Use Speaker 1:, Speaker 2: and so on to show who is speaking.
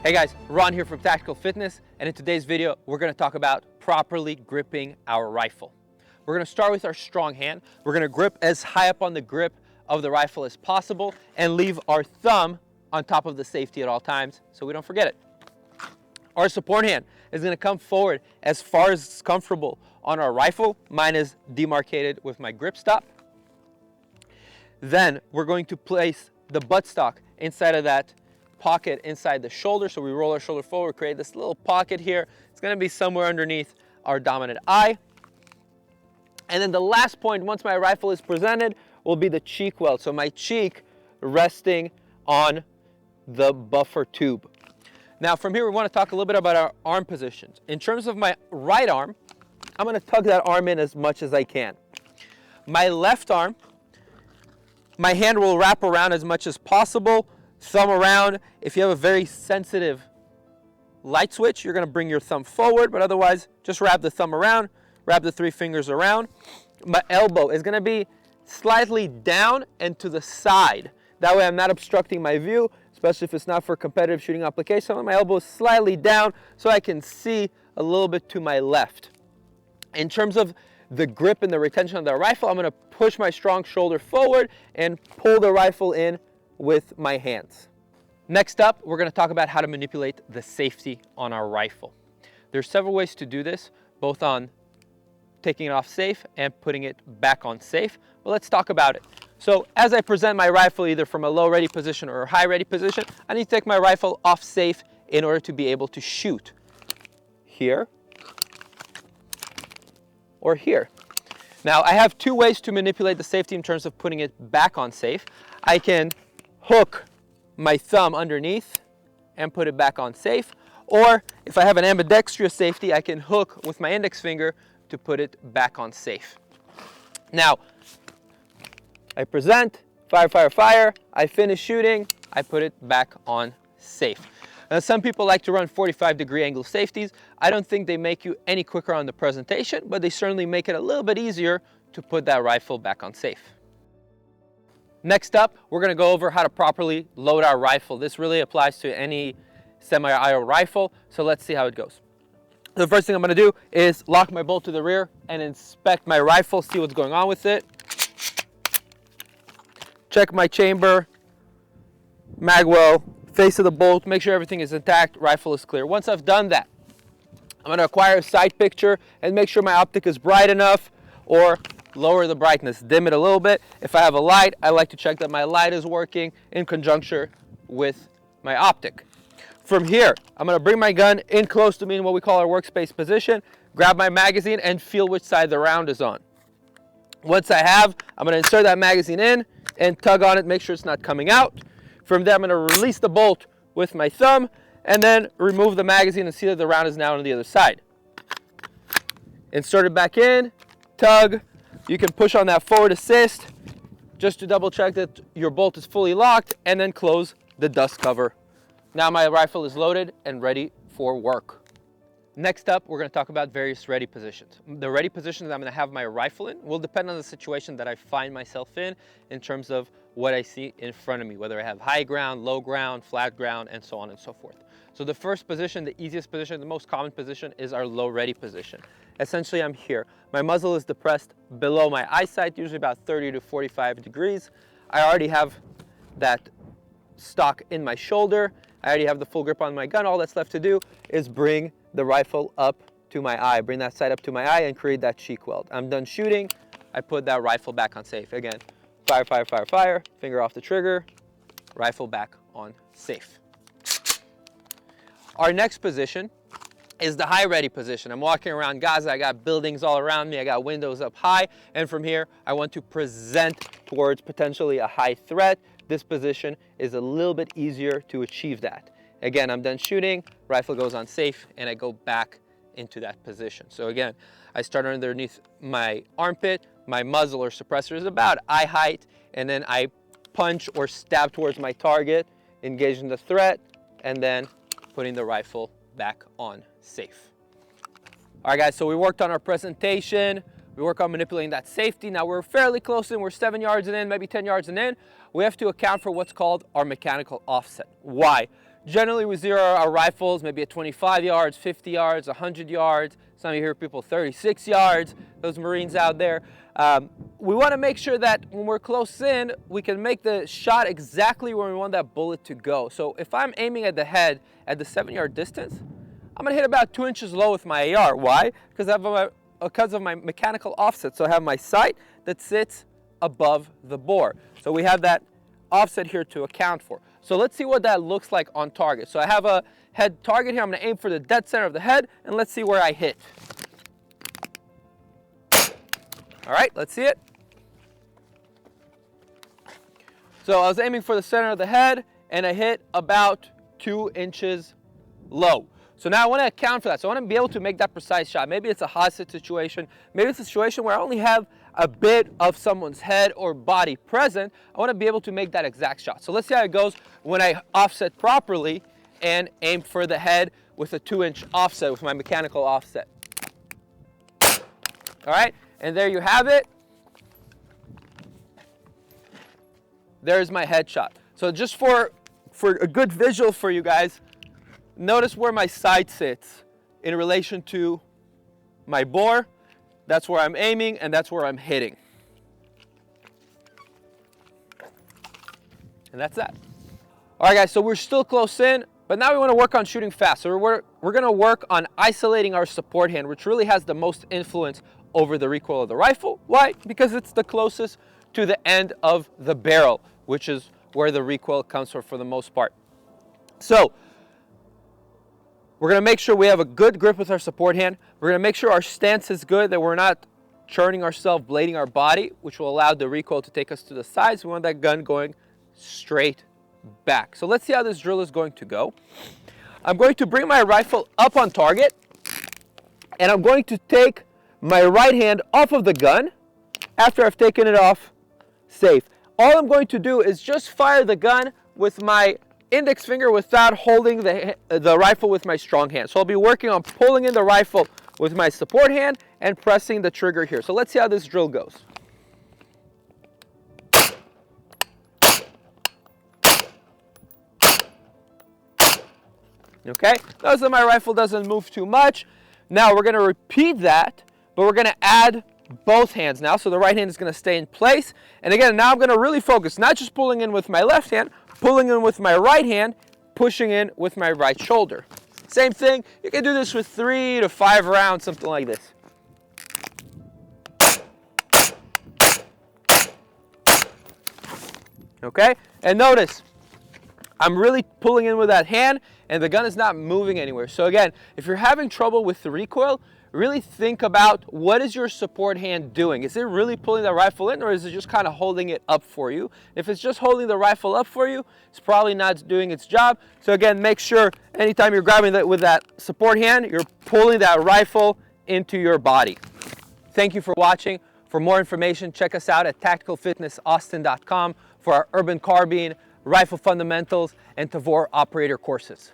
Speaker 1: Hey guys, Ron here from Tactical Fitness, and in today's video, we're going to talk about properly gripping our rifle. We're going to start with our strong hand. We're going to grip as high up on the grip of the rifle as possible and leave our thumb on top of the safety at all times so we don't forget it. Our support hand is going to come forward as far as it's comfortable on our rifle. Mine is demarcated with my grip stop. Then we're going to place the buttstock inside of that pocket inside the shoulder. So we roll our shoulder forward, create this little pocket here. It's going to be somewhere underneath our dominant eye. And then the last point, once my rifle is presented, will be the cheek weld. So my cheek resting on the buffer tube. Now from here, we want to talk a little bit about our arm positions. In terms of my right arm, I'm going to tug that arm in as much as I can. My left arm, my hand will wrap around as much as possible. Thumb around. If you have a very sensitive light switch, you're going to bring your thumb forward, but otherwise just wrap the thumb around, wrap the three fingers around. My elbow is going to be slightly down and to the side. That way I'm not obstructing my view, especially if it's not for competitive shooting application. My elbow is slightly down so I can see a little bit to my left. In terms of the grip and the retention of the rifle, I'm going to push my strong shoulder forward and pull the rifle in with my hands. Next up, we're going to talk about how to manipulate the safety on our rifle. There's several ways to do this, both on taking it off safe and putting it back on safe. But let's talk about it. So as I present my rifle either from a low ready position or a high ready position, I need to take my rifle off safe in order to be able to shoot here or here. Now I have two ways to manipulate the safety in terms of putting it back on safe. I can hook my thumb underneath and put it back on safe, or if I have an ambidextrous safety, I can hook with my index finger to put it back on safe. Now I present, fire, fire, fire, I finish shooting, I put it back on safe. Now, some people like to run 45-degree angle safeties. I don't think they make you any quicker on the presentation, but they certainly make it a little bit easier to put that rifle back on safe. Next up, we're going to go over how to properly load our rifle. This really applies to any semi-auto rifle, so let's see how it goes. The first thing I'm going to do is lock my bolt to the rear and inspect my rifle, see what's going on with it. Check my chamber, magwell, face of the bolt, make sure everything is intact, rifle is clear. Once I've done that, I'm going to acquire a sight picture and make sure my optic is bright enough, or lower the brightness, dim it a little bit. If I have a light, I like to check that my light is working in conjunction with my optic. From here, I'm going to bring my gun in close to me in what we call our workspace position, grab my magazine and feel which side the round is on. Once I have, I'm going to insert that magazine in and tug on it, make sure it's not coming out. From there, I'm going to release the bolt with my thumb and then remove the magazine and see that the round is now on the other side. Insert it back in, tug. You can push on that forward assist just to double check that your bolt is fully locked, and then close the dust cover. Now my rifle is loaded and ready for work. Next up, we're going to talk about various ready positions. The ready positions I'm going to have my rifle in will depend on the situation that I find myself in terms of what I see in front of me, whether I have high ground, low ground, flat ground, and so on and so forth. So the first position, the easiest position, the most common position is our low ready position. Essentially, I'm here. My muzzle is depressed below my eyesight, usually about 30 to 45 degrees. I already have that stock in my shoulder. I already have the full grip on my gun. All that's left to do is bring the rifle up to my eye, bring that sight up to my eye and create that cheek weld. I'm done shooting. I put that rifle back on safe. Again, fire, fire, fire, fire, finger off the trigger, rifle back on safe. Our next position is the high ready position. I'm walking around Gaza, I got buildings all around me, I got windows up high, and from here I want to present towards potentially a high threat. This position is a little bit easier to achieve that. Again, I'm done shooting, rifle goes on safe, and I go back into that position. So again, I start underneath my armpit, my muzzle or suppressor is about eye height, and then I punch or stab towards my target, engaging the threat, and then putting the rifle back on safe. All right guys, so we worked on our presentation, we work on manipulating that safety. Now we're fairly close in, we're 7 yards in, maybe 10 yards in. We have to account for what's called our mechanical offset. Why? Generally, we zero our rifles maybe at 25 yards, 50 yards, 100 yards. Some of you hear people 36 yards, those Marines out there. We want to make sure that when we're close in, we can make the shot exactly where we want that bullet to go. So if I'm aiming at the head at the 7-yard distance, I'm going to hit about 2 inches low with my AR. Why? Because of my mechanical offset. So I have my sight that sits above the bore. So we have that offset here to account for. So let's see what that looks like on target. So I have a head target here. I'm going to aim for the dead center of the head, and let's see where I hit. All right, let's see it. So I was aiming for the center of the head, and I hit about 2 inches low. So now I want to account for that. So I want to be able to make that precise shot. Maybe it's a hostage situation. Maybe it's a situation where I only have a bit of someone's head or body present. I want to be able to make that exact shot. So let's see how it goes when I offset properly and aim for the head with a 2-inch offset with my mechanical offset. All right, and there you have it. There's my headshot. So just for a good visual for you guys, notice where my sight sits in relation to my bore. That's where I'm aiming, and that's where I'm hitting. And that's that. All right, guys, so we're still close in, but now we want to work on shooting fast. So we're going to work on isolating our support hand, which really has the most influence over the recoil of the rifle. Why? Because it's the closest to the end of the barrel, which is where the recoil comes from for the most part. So we're going to make sure we have a good grip with our support hand. We're going to make sure our stance is good, that we're not churning ourselves, blading our body, which will allow the recoil to take us to the sides. We want that gun going straight back. So let's see how this drill is going to go. I'm going to bring my rifle up on target, and I'm going to take my right hand off of the gun after I've taken it off safe. All I'm going to do is just fire the gun with my index finger without holding the rifle with my strong hand. So I'll be working on pulling in the rifle with my support hand and pressing the trigger here. So let's see how this drill goes. Okay, notice that my rifle doesn't move too much. Now we're going to repeat that, but we're going to add both hands now. So the right hand is going to stay in place. And again, now I'm going to really focus, not just pulling in with my left hand, pulling in with my right hand, pushing in with my right shoulder. Same thing, you can do this with 3 to 5 rounds, something like this. Okay, and notice, I'm really pulling in with that hand, and the gun is not moving anywhere. So again, if you're having trouble with the recoil, really think about what is your support hand doing. Is it really pulling the rifle in, or is it just kind of holding it up for you? If it's just holding the rifle up for you, it's probably not doing its job. So again, make sure anytime you're grabbing that with that support hand, you're pulling that rifle into your body. Thank you for watching. For more information, check us out at tacticalfitnessaustin.com for our urban carbine, rifle fundamentals, and Tavor operator courses.